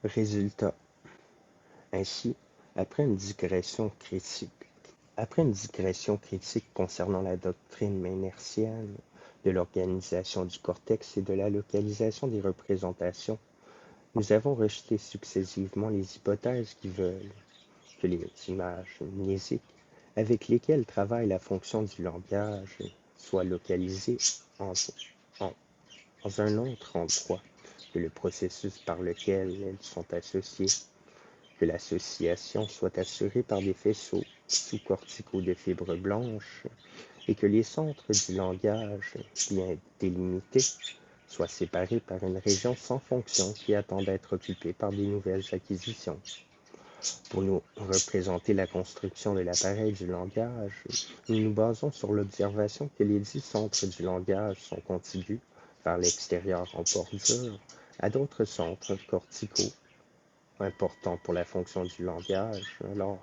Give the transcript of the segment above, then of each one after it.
Résultat. Ainsi, après une digression critique, concernant la doctrine maynersienne de l'organisation du cortex et de la localisation des représentations, nous avons rejeté successivement les hypothèses qui veulent que les images mnésiques avec lesquelles travaille la fonction du langage soient localisées en, en- dans un autre endroit que le processus par lequel elles sont associées, que l'association soit assurée par des faisceaux sous-corticaux de fibres blanches et que les centres du langage, bien délimités, soient séparés par une région sans fonction qui attend d'être occupée par des nouvelles acquisitions. Pour nous représenter la construction de l'appareil du langage, nous nous basons sur l'observation que les 10 centres du langage sont contigus vers l'extérieur en bordure à d'autres centres corticaux importants pour la fonction du langage, alors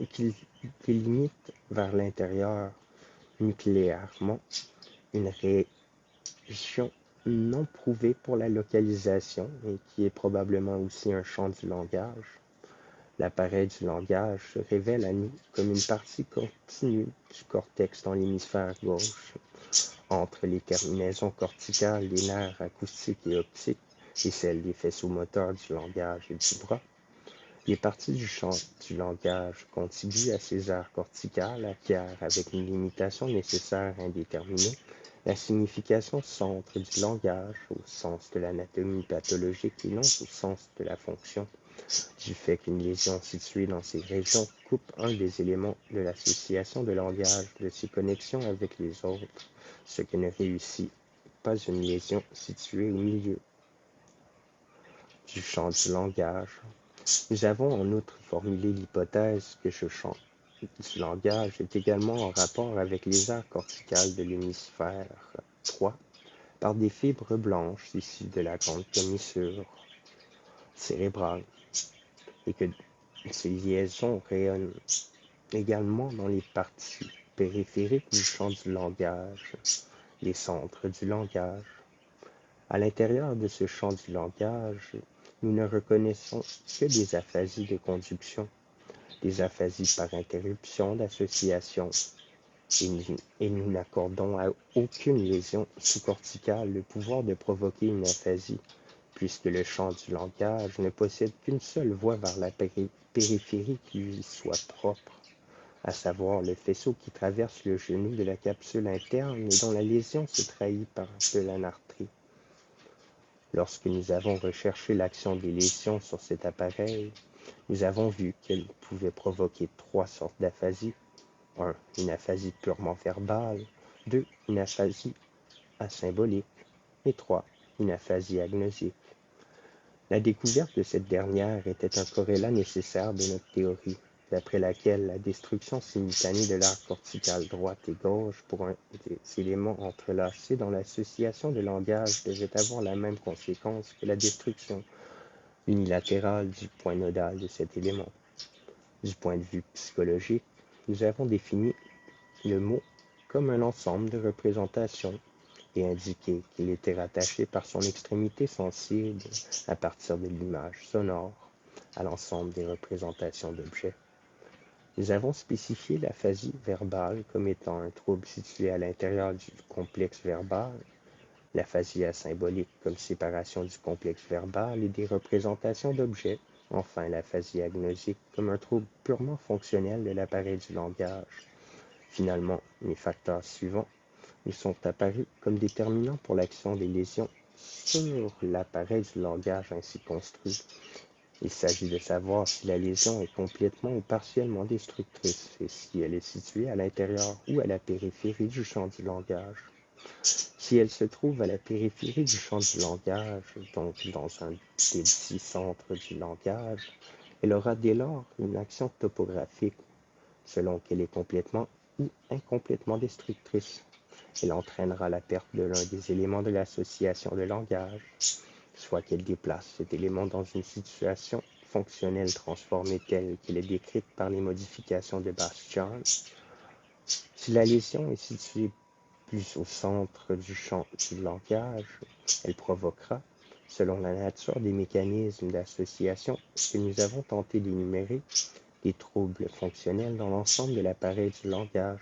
qu'ils délimitent vers l'intérieur nucléairement une région non prouvée pour la localisation et qui est probablement aussi un champ du langage. L'appareil du langage se révèle à nous comme une partie continue du cortex dans l'hémisphère gauche, entre les terminaisons corticales des nerfs acoustiques et optiques et celles des faisceaux moteurs du langage et du bras. Les parties du champ du langage contiguës à ces aires corticales acquièrent, avec une limitation nécessaire indéterminée, la signification centre du langage au sens de l'anatomie pathologique et non au sens de la fonction, du fait qu'une lésion située dans ces régions coupe un des éléments de l'association de langage de ses connexions avec les autres, ce que ne réussit pas une lésion située au milieu du champ du langage. Nous avons en outre formulé l'hypothèse que ce champ du langage est également en rapport avec les aires corticales de l'hémisphère 3 par des fibres blanches issues de la grande commissure cérébrale et que ces liaisons rayonnent également dans les parties périphériques du champ du langage, les centres du langage. À l'intérieur de ce champ du langage, nous ne reconnaissons que des aphasies de conduction, des aphasies par interruption d'association, et nous n'accordons à aucune lésion sous-corticale le pouvoir de provoquer une aphasie, puisque le champ du langage ne possède qu'une seule voie vers la périphérie qui lui soit propre, à savoir le faisceau qui traverse le genou de la capsule interne et dont la lésion se trahit par de l'anartrie. Lorsque nous avons recherché l'action des lésions sur cet appareil, nous avons vu qu'elle pouvait provoquer 3 sortes d'aphasie. 1. Une aphasie purement verbale. 2. Une aphasie asymbolique. Et 3. Une aphasie agnosique. La découverte de cette dernière était un corrélat nécessaire de notre théorie, d'après laquelle la destruction simultanée de l'aire corticale droite et gauche pour un des éléments entrelacés dans l'association de langage devait avoir la même conséquence que la destruction unilatérale du point nodal de cet élément. Du point de vue psychologique, nous avons défini le mot comme un ensemble de représentations et indiqué qu'il était rattaché par son extrémité sensible à partir de l'image sonore à l'ensemble des représentations d'objets. Nous avons spécifié l'aphasie verbale comme étant un trouble situé à l'intérieur du complexe verbal, l'aphasie asymbolique comme séparation du complexe verbal et des représentations d'objets, enfin l'aphasie agnosique comme un trouble purement fonctionnel de l'appareil du langage. Finalement, les facteurs suivants nous sont apparus comme déterminants pour l'action des lésions sur l'appareil du langage ainsi construit. Il s'agit de savoir si la lésion est complètement ou partiellement destructrice et si elle est située à l'intérieur ou à la périphérie du champ du langage. Si elle se trouve à la périphérie du champ du langage, donc dans un des 10 centres du langage, elle aura dès lors une action topographique, selon qu'elle est complètement ou incomplètement destructrice. Elle entraînera la perte de l'un des éléments de l'association de langage, soit qu'elle déplace cet élément dans une situation fonctionnelle transformée telle qu'elle est décrite par les modifications de Bastian. Si la lésion est située plus au centre du champ du langage, elle provoquera, Selon la nature des mécanismes d'association que nous avons tenté d'énumérer, des troubles fonctionnels dans l'ensemble de l'appareil du langage.